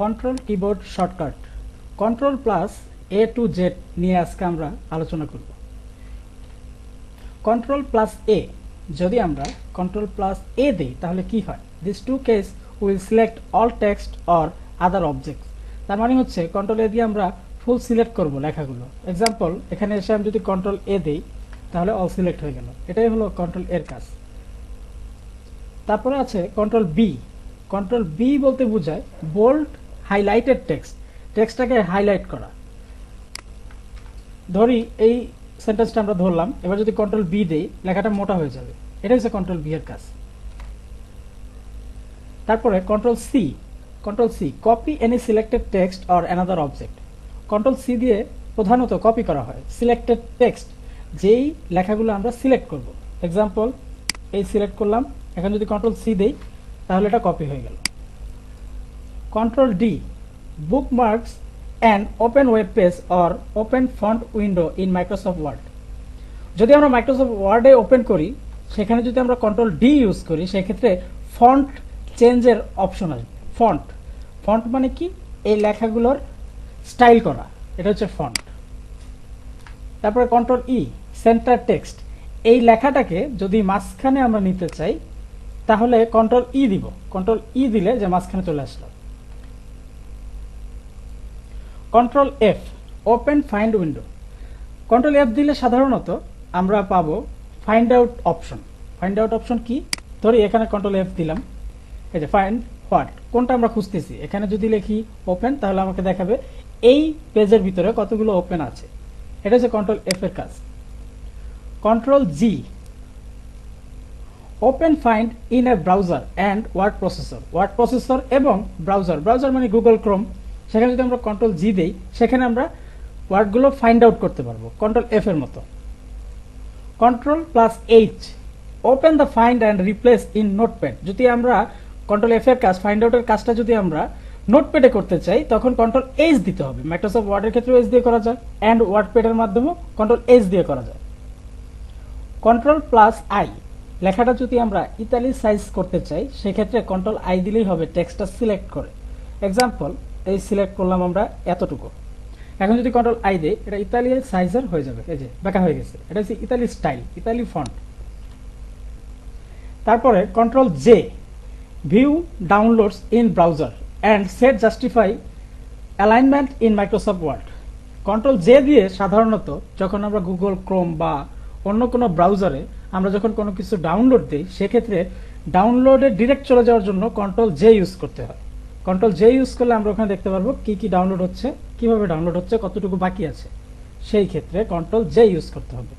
Control keyboard shortcut control plus A to Z নিয়ে আজকে আমরা আলোচনা করব। কন্ট্রোল প্লাস এ যদি আমরা কন্ট্রোল প্লাস এ দিই তাহলে কি হয়? This two keys will select all text or other objects. তার মানে হচ্ছে কন্ট্রোল এ দিয়ে আমরা ফুল সিলেক্ট করব লেখাগুলো। এক্সাম্পল, এখানে এসে আমি যদি কন্ট্রোল এ দিই তাহলে অল সিলেক্ট হয়ে গেল। এটাই হলো কন্ট্রোল এর কাজ। তারপরে আছে কন্ট্রোল বি। কন্ট্রোল বি বলতে বোঝায় বোল্ড হাইলাইটেড টেক্সটটাকে হাইলাইট করা। ধরি এই সেন্টেন্সটা আমরা ধরলাম, এবার যদি কন্ট্রোল বি দেই লেখাটা মোটা হয়ে যাবে। এটা হচ্ছে কন্ট্রোল বি এর কাজ। তারপরে control C copy any selected text or another object. Control C দিয়ে প্রধানত কপি করা হয় সিলেক্টেড টেক্সট, যেই লেখাগুলো আমরা সিলেক্ট করব। এক্সাম্পল, এই সিলেক্ট করলাম, এখন যদি কন্ট্রোল সি দেই তাহলে এটা কপি হয়ে গেল। Control D bookmarks and open web page or open font window in Microsoft Word. যদি আমরা মাইক্রোসফট ওয়ার্ডে ওপেন করি, সেখানে যদি আমরা কন্ট্রোল ডি ইউজ করি, সেক্ষেত্রে ফন্ট চেঞ্জের অপশন আসবে। ফন্ট মানে কি? এই লেখাগুলোর স্টাইল করা, এটা হচ্ছে ফন্ট। তারপরে কন্ট্রোল ই সেন্টার টেক্সট। এই লেখাটাকে যদি মাঝখানে আমরা নিতে চাই তাহলে কন্ট্রোল ই দিব। কন্ট্রোল ই দিলে যে মাঝখানে চলে আসলো। Control F open find window. Control F দিলে সাধারণত আমরা পাবো find out option. Find out option কি? ধরি এখানে কন্ট্রোল এফ দিলাম, এই যে ফাইন্ড হোয়াট, কোনটা আমরা খুঁজতেছি। এখানে যদি লিখি ওপেন তাহলে আমাকে দেখাবে এই পেজের ভিতরে কতগুলো ওপেন আছে। এটা হচ্ছে কন্ট্রোল এফ এর কাজ। Control G open find in a browser and word processor এবং ব্রাউজার মানে গুগল ক্রোম। সেখানে যদি আমরা কন্ট্রোল জি দেই সেখানে আমরা ওয়ার্ডগুলো ফাইন্ড আউট করতে পারবো কন্ট্রোল এফ এর মতো। Control plus H open the find and replace in notepad. যদি আমরা কন্ট্রোল এফ এর কাজ, ফাইন্ড আউটের কাজটা যদি আমরা নোটপ্যাডে করতে চাই তখন কন্ট্রোল এইচ দিতে হবে। মাইক্রোসফট ওয়ার্ডের ক্ষেত্রে এইচ দিয়ে করা যায়, অ্যান্ড ওয়ার্ডপ্যাডের মাধ্যমেও কন্ট্রোল এইচ দিয়ে করা যায়। কন্ট্রোল প্লাস আই লেখাটা যদি আমরা ইতালিসাইজ করতে চাই সেক্ষেত্রে কন্ট্রোল আই দিলেই হবে টেক্সটটা সিলেক্ট করে। এক্সাম্পল, এই সিলেক্ট করলাম আমরা এতটুকু। এখন যদি কন্ট্রোল আই দেই এটা ইতালিয়ান সাইজের হয়ে যাবে। এই যে বাঁকা হয়ে গেছে, এটা হচ্ছে ইতালি স্টাইল, ইতালি ফন্ট। তারপরে control J view downloads in browser and set justify alignment in Microsoft Word. Control J দিয়ে সাধারণত যখন আমরা গুগল ক্রোম বা অন্য কোনো ব্রাউজারে আমরা যখন কোনো কিছু ডাউনলোড দিই সেক্ষেত্রে ডাউনলোডে ডিরেক্ট চলে যাওয়ার জন্য কন্ট্রোল জে ইউজ করতে হয়। কন্ট্রোল জে ইউজ করলে আমরা ওখানে দেখতে পারবো কি কি ডাউনলোড হচ্ছে, কিভাবে ডাউনলোড হচ্ছে, কতটুকু বাকি আছে। সেই ক্ষেত্রে কন্ট্রোল জে ইউজ করতে হবে।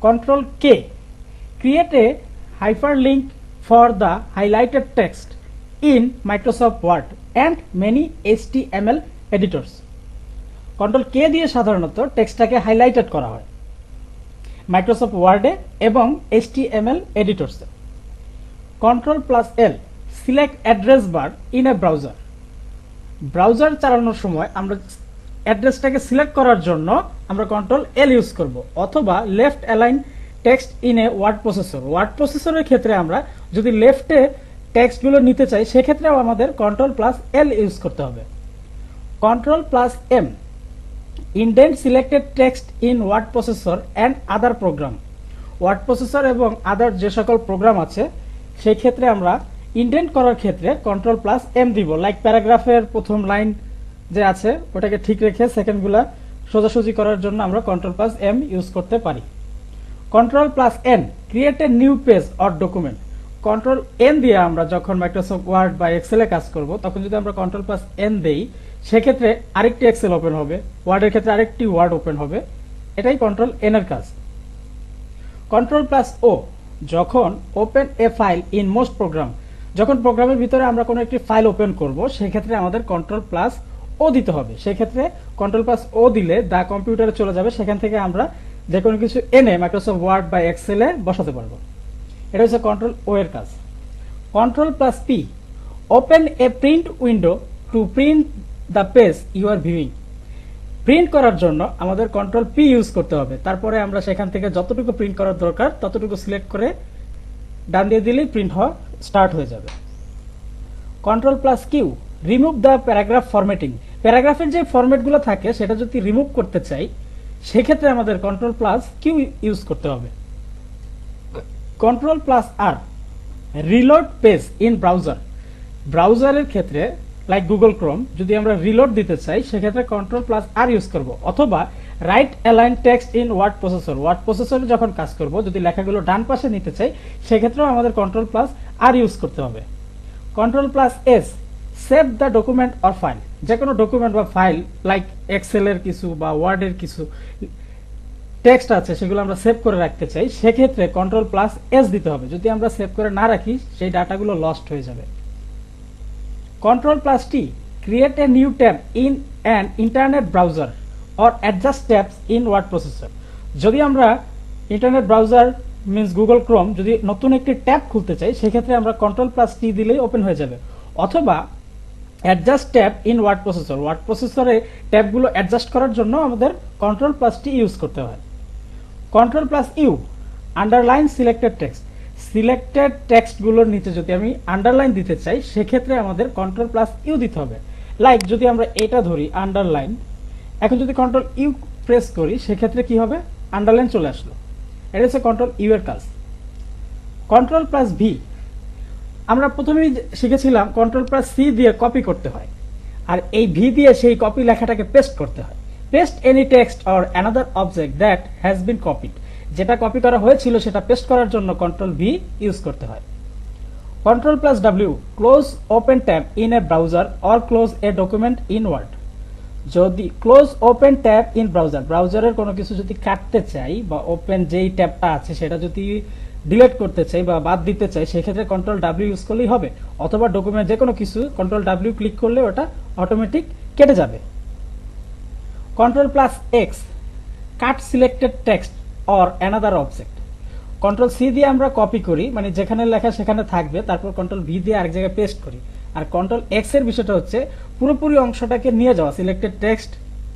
Control K create a hyperlink for the highlighted text in Microsoft Word and many HTML editors. Control কে দিয়ে সাধারণত টেক্সটটাকে হাইলাইটেড করা হয় মাইক্রোসফট ওয়ার্ডে এবং HTML এডিটরসে। Control plus L select address bar in a browser চালানোর সময় আমরা অ্যাড্রেসটাকে সিলেক্ট করার জন্য আমরা কন্ট্রোল এল ইউজ করব, অথবা left align text in a word প্রসেসরের ক্ষেত্রে আমরা যদি লেফটে টেক্সটগুলো নিতে চাই সেক্ষেত্রেও আমাদের কন্ট্রোল প্লাস এল ইউজ করতে হবে। Control plus M indent selected text in word processor and other program. Word processor এবং আদার যে সকল প্রোগ্রাম আছে সেই ক্ষেত্রে আমরা ইনডেন্ট করার ক্ষেত্রে কন্ট্রোল প্লাস এম দিব। লাইক প্যারাগ্রাফের প্রথম লাইন যে আছে ওটাকে ঠিক রেখে সেকেন্ডগুলা সোজাসুজি করার জন্য আমরা কন্ট্রোল প্লাস এম ইউজ করতে পারি। Control plus N create a new page or document. Control N দিয়ে আমরা যখন মাইক্রোসফট ওয়ার্ড বা এক্সেলে কাজ করব তখন যদি আমরা কন্ট্রোল প্লাস এন দেই সেক্ষেত্রে আরেকটি এক্সেল ওপেন হবে, ওয়ার্ডের ক্ষেত্রে আরেকটি ওয়ার্ড ওপেন হবে। এটাই কন্ট্রোল এন এর কাজ। কন্ট্রোল প্লাস ও যখন open a file in most program. যখন প্রোগ্রামের ভিতরে আমরা কোনো একটি ফাইল ওপেন করব সেক্ষেত্রে আমাদের কন্ট্রোল প্লাস ও দিতে হবে। সেক্ষেত্রে কন্ট্রোল প্লাস ও দিলে দা কম্পিউটারে চলে যাবে, সেখান থেকে আমরা যে কোনো কিছু এনে মাইক্রোসফট ওয়ার্ড বা এক্সেলে বসাতে পারবো। এটা হচ্ছে কন্ট্রোল ও এর কাজ। Control plus P open a print window to print the page you are viewing. Print করার জন্য আমাদের কন্ট্রোল পি ইউজ করতে হবে। তারপরে আমরা সেখান থেকে যতটুকু প্রিন্ট করার দরকার ততটুকু সিলেক্ট করে ডান দিয়ে দিলেই প্রিন্ট হওয়া স্টার্ট হয়ে যাবে। Control plus Q remove the paragraph formatting, প্যারাগ্রাফের যে ফরম্যাটগুলো থাকে সেটা যদি রিমুভ করতে চাই সেক্ষেত্রে আমাদের CTRL+Q ইউজ করতে হবে। CTRL+R reload page in browser, ব্রাউজারের ক্ষেত্রে লাইক গুগল ক্রোম যদি আমরা রিলোড দিতে চাই সেক্ষেত্রে CTRL+R ইউজ করব, অথবা right align text in word processor, word প্রসেসরে যখন কাজ করব যদি লেখাগুলো ডান পাশে নিতে চাই সেক্ষেত্রেও আমাদের CTRL+R ইউজ করতে হবে। CTRL+S save the document or file, যে কোনো ডকুমেন্ট বা ফাইল লাইক এক্সেলের কিছু বা ওয়ার্ডের কিছু টেক্সট আছে সেগুলো আমরা সেভ করে রাখতে চাই সেক্ষেত্রে CTRL+S দিতে হবে, যদি আমরা সেভ করে না রাখি সেই ডাটাগুলো লস্ট হয়ে যাবে। CTRL+T create a new tab in an internet browser or adjust tabs in word processor, যদি আমরা internet browser means Google Chrome যদি নতুন একটি ট্যাব খুলতে চাই সেক্ষেত্রে আমরা CTRL+T দিলেই ওপেন হয়ে যাবে, অথবা adjust tab in word processor, word প্রসেসরে ট্যাবগুলো অ্যাডজাস্ট করার জন্য আমাদের CTRL+T ইউজ করতে হয়। CTRL+U underline selected text, selected টেক্সটগুলোর নিচে যদি আমি আন্ডারলাইন দিতে চাই সেক্ষেত্রে আমাদের CTRL+U দিতে হবে। লাইক যদি আমরা এটা ধরি আন্ডারলাইন, এখন যদি CTRL+U প্রেস করি সেক্ষেত্রে কি হবে, আন্ডারলাইন চলে আসলো, এটা হচ্ছে CTRL+U এর কাজ। CTRL+V আমরা প্রথমেই শিখেছিলাম CTRL+C দিয়ে কপি করতে হয়, আর এই V দিয়ে সেই কপি লেখাটাকে পেস্ট করতে হয়। Paste any text or another object that has been copied, যেটা কপি করা হয়েছিল সেটা পেস্ট করার জন্য CTRL+V ইউজ করতে হয়। CTRL+W close open tab in a browser or close a document in Word, যদি close open tab in browser, ব্রাউজারের কোনো কিছু যদি কাটতে চাই বা ওপেন যেই ট্যাবটা আছে সেটা যদি ডিলিট করতে চাই বা বাদ দিতে চাই সেক্ষেত্রে CTRL+W ইউজ করলেই হবে, অথবা ডকুমেন্ট যে কোনো কিছু CTRL+W ক্লিক করলে ওটা অটোমেটিক কেটে যাবে। CTRL+X cut selected text or another object, CTRL+C দিয়ে আমরা কপি করি, মানে যেখানে লেখা সেখানে থাকবে, তারপর CTRL+V দিয়ে আরেক জায়গায় পেস্ট করি, আর CTRL+X এর বিষয়টা হচ্ছে পুরোপুরি অংশটাকে নিয়ে যাওয়া, সিলেক্টেড টেক্সট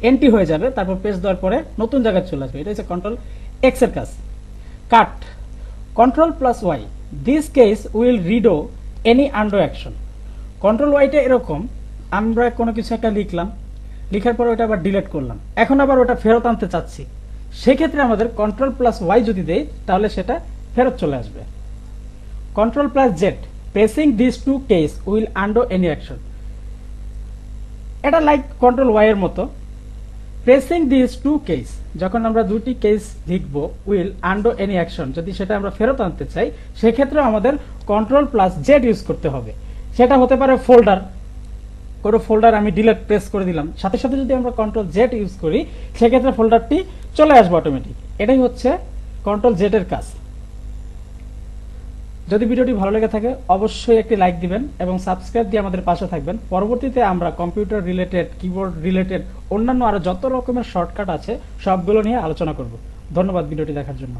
এন্ট্রি হয়ে যাবে, তারপর পেস্ট দেওয়ার পরে নতুন জায়গায় চলে আসবে, এটা হচ্ছে CTRL+X এর কাজ। কাট CTRL+Y this case will রিডো any undo action, CTRL+Y টা এরকম, আমরা কোনো কিছু একটা লিখলাম, লিখার পরে ওটা আবার ডিলিট করলাম, এখন আবার ওটা ফেরত আনতে চাচ্ছি, সেক্ষেত্রে আমাদের CTRL+Y যদি দেই তাহলে সেটা ফেরত চলে আসবে। CTRL+Z pressing this two keys will undo any action, এটা লাইক CTRL+Y এর মতো। প্রেসিং দিস টু কেস, যখন আমরা দুটি কেস লিখব উইল আন্ডো এনি অ্যাকশন, যদি সেটা আমরা ফেরত আনতে চাই সেক্ষেত্রে আমাদের CTRL+Z ইউজ করতে হবে, সেটা হতে পারে ফোল্ডার, কোনো ফোল্ডার আমি ডিলিট প্রেস করে দিলাম, সাথে সাথে যদি আমরা CTRL+Z ইউজ করি সেক্ষেত্রে ফোল্ডারটি চলে আসবে অটোমেটিক, এটাই হচ্ছে CTRL+Z এর কাজ। যদি ভিডিওটি ভালো লেগে থাকে অবশ্যই একটি লাইক দিবেন এবং সাবস্ক্রাইব দিয়ে আমাদের পাশে থাকবেন। পরবর্তীতে আমরা কম্পিউটার রিলেটেড, কিবোর্ড রিলেটেড অন্যান্য আরো যত রকমের শর্টকাট আছে সবগুলো নিয়ে আলোচনা করব। ধন্যবাদ ভিডিওটি দেখার জন্য।